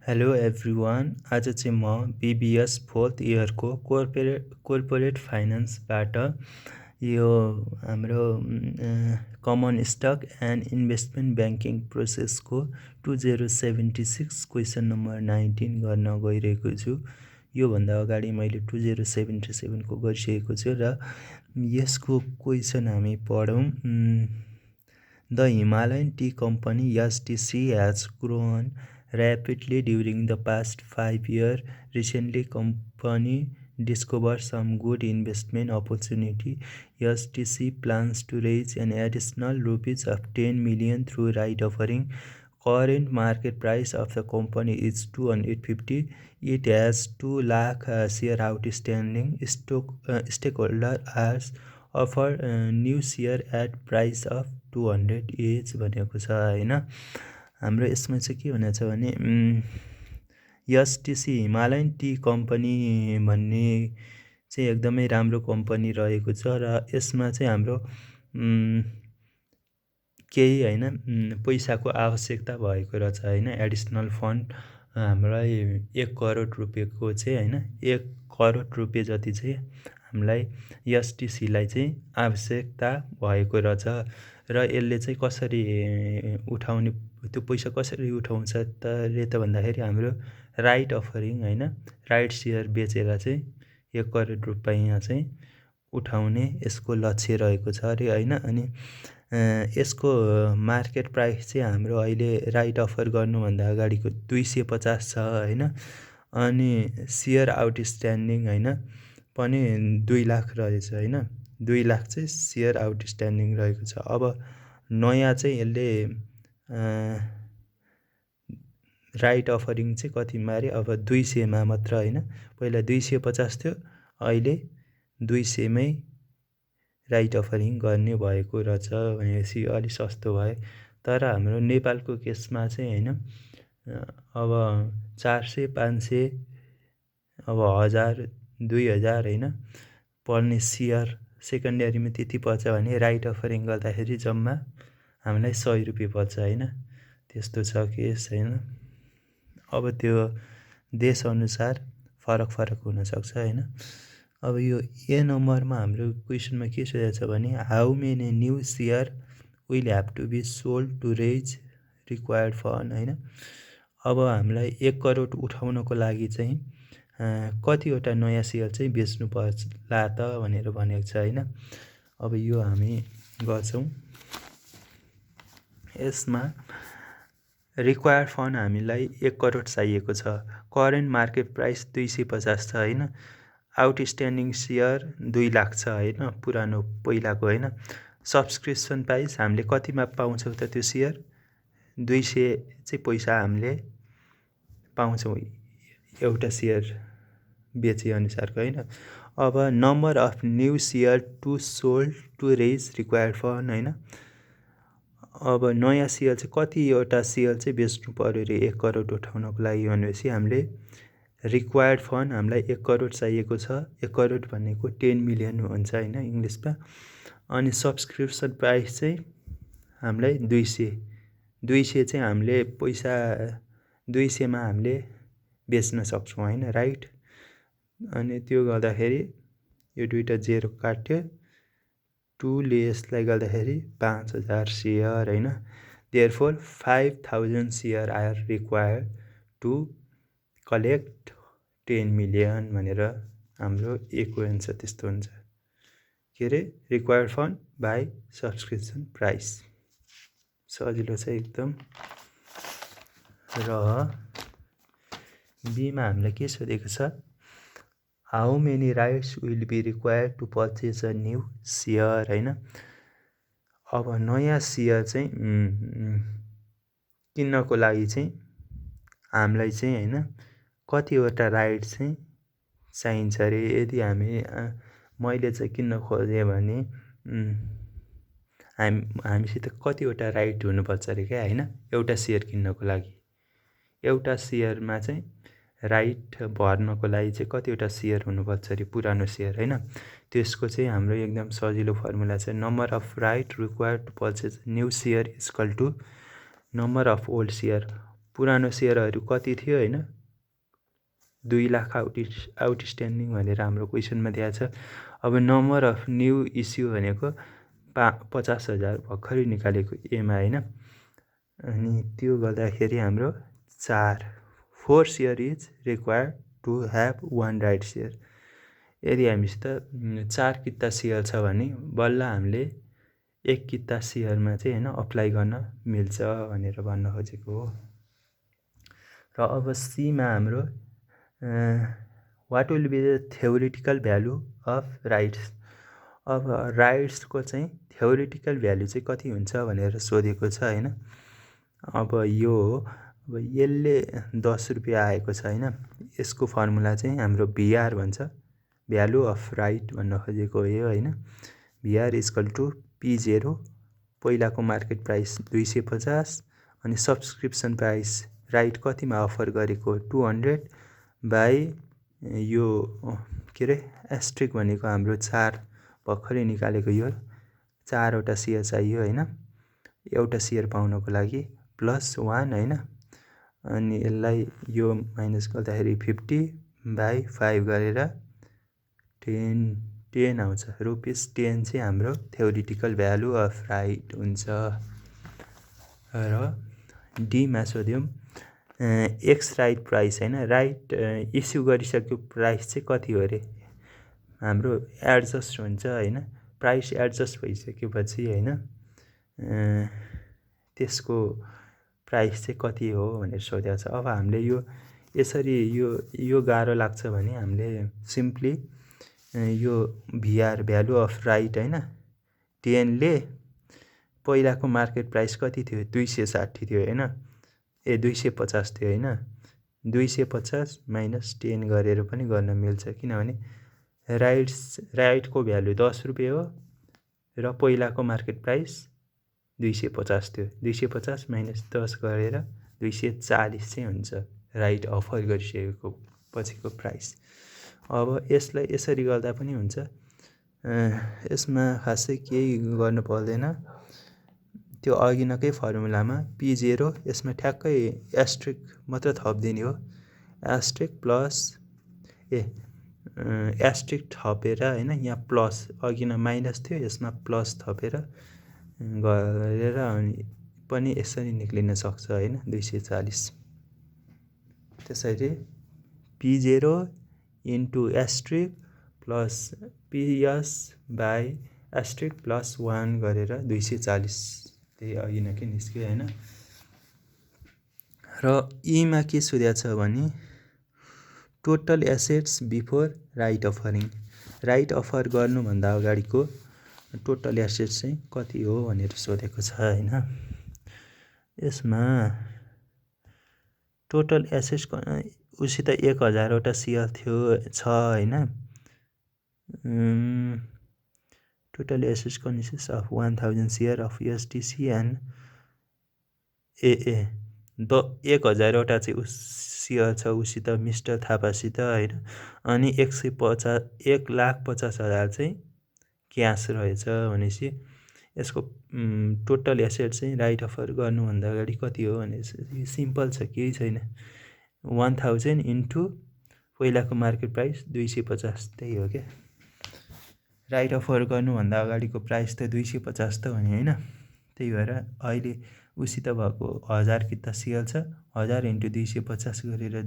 Hello everyone. आज चाहिँ म BBS 4th इयरको कोर्पोरेट फाइनेन्सबाट यो हाम्रो common stock and investment banking प्रोसेसको 2076 क्वेसन नम्बर 19 गर्न गइरहेको छु। योभन्दा अगाडि मैले 2077 को गरिसकेको छु र यसको क्वेसन हामी पढौँ। The Himalayan Tea Company (HTC) has grown rapidly during the past 5 years. Recently, company discovered some good investment opportunity. HTC plans to raise an additional rupees of 10 million through right offering. Current market price of the company is 250. It has 2 lakh share outstanding. Stakeholder has offered new share at price of 200 H भनेको छ हैन। हाम्रो यसमा चाहिँ के भनेको छ भने एचटिसी हिमालयन टी कम्पनी भन्ने चाहिँ एकदमै राम्रो कम्पनी रहेको छ र यसमा चाहिँ हाम्रो केही हैन पैसाको आवश्यकता भएको रहेछ हैन। एडिसनल फन्ड हामीलाई 1 करोड रुपैयाँको चाहिँ हैन 1 करोड रुपैयाँ जति चाहिँ हामीलाई एचटिसीलाई चाहिँ आवश्यकता भएको रहेछ र यसले चाहिँ कसरी उठाउने त्यो पैसा कसरी उठाउँछ त भन्दाखेरि हाम्रो राइट अफरिङ हैन राइट सेयर बेचेर चाहिँ 1 करोड रुपैयाँ चाहिँ उठाउने यसको लक्ष्य रहेको छ अरे हैन। अनि यसको मार्केट प्राइस चाहिँ हाम्रो अहिले राइट अफर गर्नुभन्दा अगाडिको 250 छ हैन। अनि सेयर आउटस्ट्यान्डिङ हैन पनि 2 लाख रहेछ हैन। 2 लाख चाहिँ सेयर आउटस्ट्यान्डिङ रहेको छ। अब नयाँ चाहिँ यसले राइट अफरिङ चाहिँ कतिमा अरे अब 200 मा मात्र हैन। पहिला 250 थियो, अहिले 200 मै राइट अफरिङ गर्ने भएको रहेछ भनेपछि अलि सस्तो भयो। तर हाम्रो नेपालको केसमा चाहिँ हैन अब 400 500 अब 1000 2000 हैन पर्ने सेयर सेकेन्डरीमा त्यति पर्छ भने राइट अफरिङ गर्दाखेरि जम्मा हामीलाई 100 रुपैयाँ पर्छ हैन। त्यस्तो छ केस हैन। अब त्यो देश अनुसार फरक हुन सक्छ हैन। अब यो ए नम्बरमा हाम्रो क्वेसनमा के सोधेको छ भने how many new share will have to be sold to raise required fund हैन। अब हामीलाई 1 करोड उठाउनको लागि चाहिँ कतिवटा नयाँ सेयर चाहिँ बेच्नु पर्ला त भनेर भनेको छ हैन। अब यो हामी गर्छौं। यसमा रिक्वायर्ड फन्ड हामीलाई 1 करोड चाहिएको छ। करेन्ट मार्केट प्राइस 250 छ हैन। आउटस्ट्यान्डिङ सेयर 2 लाख छ हैन पुरानो पहिलाको हैन। सब्सक्रिप्सन प्राइस हामीले कतिमा पाउँछौं त त्यो सेयर 200 चाहिँ पैसा हामीले पाउँछौं एउटा सेयर बेचे अनुसारको हैन। अब number of new share to sold to raise required fund हैन। अब नयाँ सेयर चाहिँ कतिवटा सेयर चाहिँ बेच्नु पर्यो रे 1 करोड उठाउनको लागि भनेपछि हामीले रिक्वायर्ड फन्ड हामीलाई 1 करोड चाहिएको छ। 1 करोड भनेको 10 मिलियन हुन्छ हैन इंग्लिशमा। अनि सब्सक्रिप्सन प्राइस चाहिँ हामीलाई 200 चाहिँ हामीले पैसा 200 मा हामीले बेच्न सक्छौं हैन राइट। अनि त्यो गर्दाखेरि यो दुईटा जेरो काट्यो 2 ले यसलाई गर्दाखेरि 5000 सेयर हैन। Therefore 5000 share are required to collect 10 million भनेर हाम्रो एको एन्सर त्यस्तो हुन्छ। के are required fund by subscription price. सजिलो छ एकदम। र बीमा हामीले के सोधेको छ how many rights will be required to purchase a new share हैन। अब नयाँ सेयर चाहिँ किन्नको लागि चाहिँ हामीलाई चाहिँ हैन कतिवटा राइट चाहिँ चाहिन्छ रे। यदि मैले चाहिँ किन्न खोजेँ भने हामीसित कतिवटा राइट हुनुपर्छ रे क्या हैन। एउटा सेयर किन्नको लागि एउटा सेयरमा चाहिँ राइट भर्नको लागि चाहिँ कतिवटा सेयर हुनुपर्छ रे पुरानो सेयर हैन। त्यसको चाहिँ हाम्रो एकदम सजिलो फर्मुला छ number of right required to purchase new share equal to number of old share. पुरानो सेयरहरू कति थियो होइन, 2 लाख आउटस्ट्यान्डिङ भनेर हाम्रो क्वेसनमा दिएको छ। अब नम्बर अफ न्यू इस्यु भनेको 50,000 भर्खरै निकालेको एमा होइन। अनि त्यो गर्दाखेरि हाम्रो 4 share is required to have 1 right share. यदि हामीसित 4 किता सेयर छ भने बल्ल हामीले 1 किता सेयरमा चाहिँ होइन अप्लाई गर्न मिल्छ भनेर भन्न खोजेको हो। र अब सीमा हाम्रो what will be the theoretical value of rights. अब राइट्सको चाहिँ थ्योरिटिकल भ्यालु चाहिँ कति हुन्छ भनेर सोधेको छ होइन। अब यो हो, अब यसले 10 रुपियाँ आएको छ होइन, यसको फर्मुला चाहिँ हाम्रो भिआर भन्छ, भ्यालु अफ राइट भन्न खोजेको हो यो होइन। भिआर इक्वल टु P0, पहिलाको मार्केट प्राइस 250 अनि सब्सक्रिप्सन प्राइस राइट कतिमा अफर गरेको 200 बाई यो के अरे एस्ट्रिक भनेको हाम्रो 4 भर्खरै निकालेको यो 4वटा सेयर चाहियो होइन, एउटा सेयर पाउनको लागि +1 होइन। अनि यसलाई यो माइनस गर्दाखेरि 50/5 गरेर 10 आउँछ। ₹10 चाहिँ हाम्रो थ्योरिटिकल भ्यालु अफ राइट हुन्छ। र डीमा सोध्यौँ एक्स राइट प्राइस होइन, राइट इस्यु गरिसक्यो प्राइस चाहिँ कति हो अरे, हाम्रो एडजस्ट हुन्छ होइन। प्राइस एडजस्ट भइसकेपछि होइन त्यसको प्राइस चाहिँ कति हो भनेर सोधेको छ। अब हामीले यो यसरी यो गाह्रो लाग्छ भने हामीले सिम्पली यो भिआर भ्यालु अफ राइट होइन 10ले पहिलाको मार्केट प्राइस कति थियो 260 थियो होइन, 250 थियो होइन, 250 माइनस 10 गरेर पनि गर्न मिल्छ, किनभने राइटको भ्यालु 10 रुपियाँ हो र पहिलाको मार्केट प्राइस 250 थियो। 250 माइनस 10 गरेर 240 चाहिँ हुन्छ राइट अफर गरिसकेको पछिको प्राइस। अब यसलाई यसरी गर्दा पनि हुन्छ, यसमा खासै केही गर्नु पर्दैन। त्यो अघि नकै फर्मुलामा P0 यसमा ठ्याक्कै एस्ट्रिक मात्र थपिदिने हो, एस्ट्रिक प्लस एस्ट्रिक थपेर होइन, यहाँ प्लस अघि न माइनस थियो यसमा प्लस थपेर गरेर अनि पनि यसरी निक्लिन सक्छ होइन 240। त्यसरी P0 into asterisk plus PS by asterisk +1 गरेर 240, त्यही अघि नै के निस्क्यो होइन। र ईमा के सोधेको छ भने total assets before right offering, right offer गर्नुभन्दा अगाडिको टोटल एसेट्स चाहिँ कति हो भनेर सोधेको छ होइन। यसमा टोटल एसेट्स उसित 1000वटा सेयर छ होइन। Total assets consist of 1000 share of STC and AA 1000वटा चाहिँ सेयर छ उसित मिस्टर थापासित होइन। अनि 1,50,000 चाहिँ क्यास रहेछ भनेपछि यसको टोटल एसेट चाहिँ राइट अफर गर्नुभन्दा अगाडि कति हो भने सिम्पल छ, केही छैन, 1000 इन्टु पहिलाको मार्केट प्राइस 250, त्यही हो क्या। राइट अफर गर्नुभन्दा अगाडिको प्राइस त 250 त हो नि होइन, त्यही भएर अहिले उसित भएको 1000 किता सेयर छ, 1000 इन्टु 250 गरेर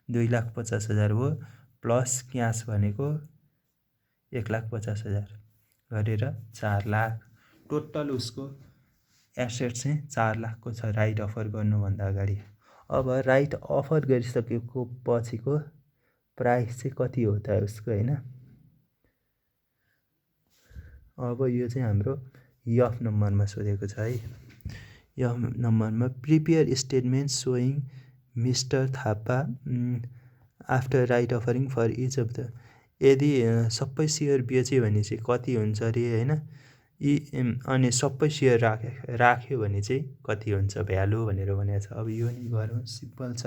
2,50,000 हो, प्लस क्यास भनेको 1,50,000 गरेर 4 लाख। टोटल उसको एसेट चाहिँ 4 लाखको छ राइट अफर गर्नुभन्दा अगाडि। अब राइट अफर गरिसकेको पछिको प्राइस चाहिँ कति हो त उसको होइन। अब यो चाहिँ हाम्रो यफ नम्बरमा सोधेको छ है। यफ नम्बरमा prepare statement showing mister Thapa after right offering for each of the, यदि सबै सेयर बेच्यो भने चाहिँ कति हुन्छ अरे होइन, अनि सबै सेयर राख्यो भने चाहिँ कति हुन्छ भ्यालु भनेर भनेको छ। अब यो नि गरौँ, सिम्पल छ।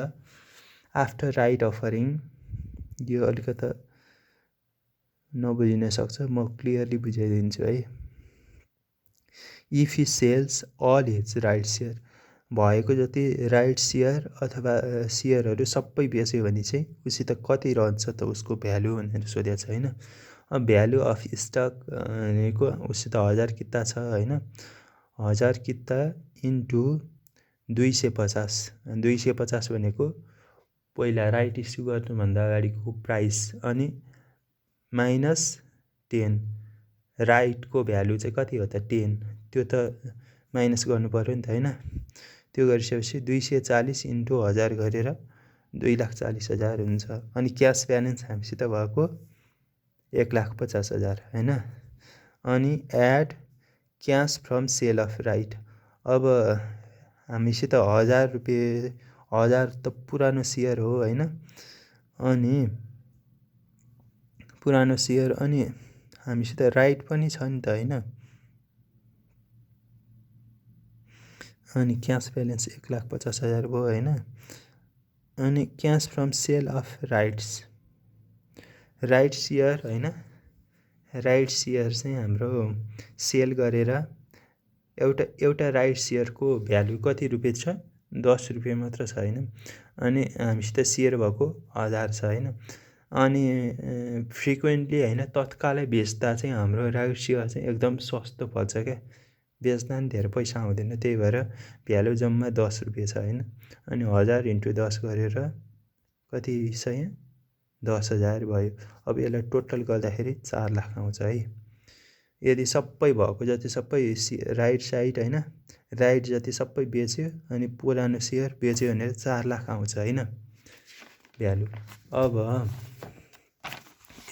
आफ्टर राइट अफरिङ, यो अलिकता नबुझिन सक्छ, म क्लियरली बुझाइदिन्छु है। If he sells all his right share, भएको जति राइट सेयर अथवा सेयरहरू सबै बेच्यो भने चाहिँ उसित कति रहन्छ त उसको भ्यालु भनेर सोधेको छ होइन। अब भ्यालु अफ स्टक भनेको उसित 1000 किता छ होइन। 1000 किता इन्टु 250। 250 भनेको पहिला राइट इस्यु गर्नुभन्दा अगाडिको प्राइस अनि माइनस 10। राइटको भ्यालु चाहिँ कति हो त 10, त्यो त माइनस गर्नु पर्यो नि त होइन। त्यो गरिसकेपछि 240 इन्टु 1000 गरेर 2,40,000 हुन्छ। अनि क्यास ब्यालेन्स हामीसित भएको 1,50,000 होइन। अनि add cash from sale of right. अब हामीसित 1000 रुपियाँ, 1000 त पुरानो सेयर हो होइन। अनि पुरानो सेयर अनि हामीसित राइट पनि छ नि त होइन। अनि क्यास ब्यालेन्स 1,50,000 भयो होइन। अनि cash from sale of rights, right share होइन। राइट सेयर चाहिँ हाम्रो सेल गरेर एउटा राइट सेयरको भ्यालु कति रुपियाँ छ, 10 रुपियाँ मात्र छ होइन। अनि हामीसित सेयर भएको 1000 छ होइन। अनि फ्रिक्वेन्टली होइन तत्कालै बेच्दा चाहिँ हाम्रो राइट सेयर चाहिँ एकदम सस्तो पर्छ क्या, बेच्दा नि धेरै पैसा आउँदैन। त्यही भएर भ्यालु जम्मा 10 रुपियाँ छ होइन। अनि 1000 इन्टु 10 गरेर कति छ यहाँ, 10,000 भयो। अब यसलाई टोटल गर्दाखेरि 4 लाख आउँछ है। यदि सबै भएको जति सबै राइट साइड होइन, राइट जति सबै बेच्यो अनि पुरानो सेयर बेच्यो भनेर 4 लाख आउँछ होइन भ्यालु। अब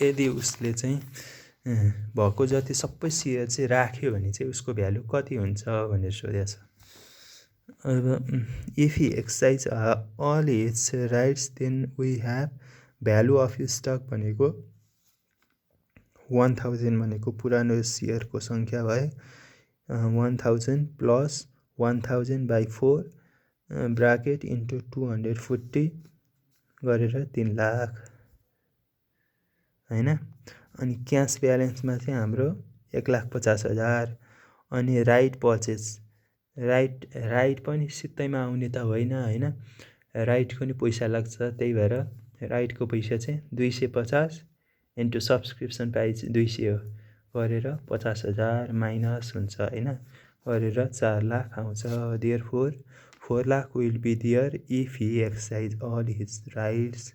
यदि उसले चाहिँ भएको जति सबै सेयर चाहिँ राख्यो भने चाहिँ उसको भ्यालु कति हुन्छ भनेर सोधेको छ। अब if he exercise all his rights then we have value of stock भनेको 1000 भनेको पुरानो सेयरको सङ्ख्या भए 1000 प्लस 1000/4 ब्राकेट इन्टु 240 गरेर 3 लाख होइन। अनि क्यास ब्यालेन्समा चाहिँ हाम्रो 1,50,000। अनि राइट पर्चेज, राइट पनि सित्तैमा आउने त होइन। राइटको नि पैसा लाग्छ, त्यही भएर राइटको पैसा चाहिँ 250 इन्टु सब्सक्रिप्सन प्राइस 200 गरेर 50,000 माइनस हुन्छ होइन, गरेर 4 लाख आउँछ। Therefore 4 lakh will be there if he exercise all his rights.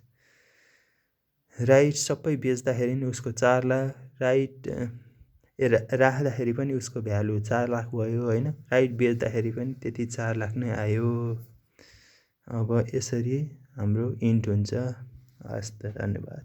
Right सबै बेच्दाखेरि नि उसको 4 लाख, राइट राख्दाखेरि पनि उसको भ्यालु 4 लाख भयो होइन। राइट बेच्दाखेरि पनि त्यति 4 लाख नै आयो। अब यसरी हाम्रो इन्ट हुन्छ। हस् त, धन्यवाद।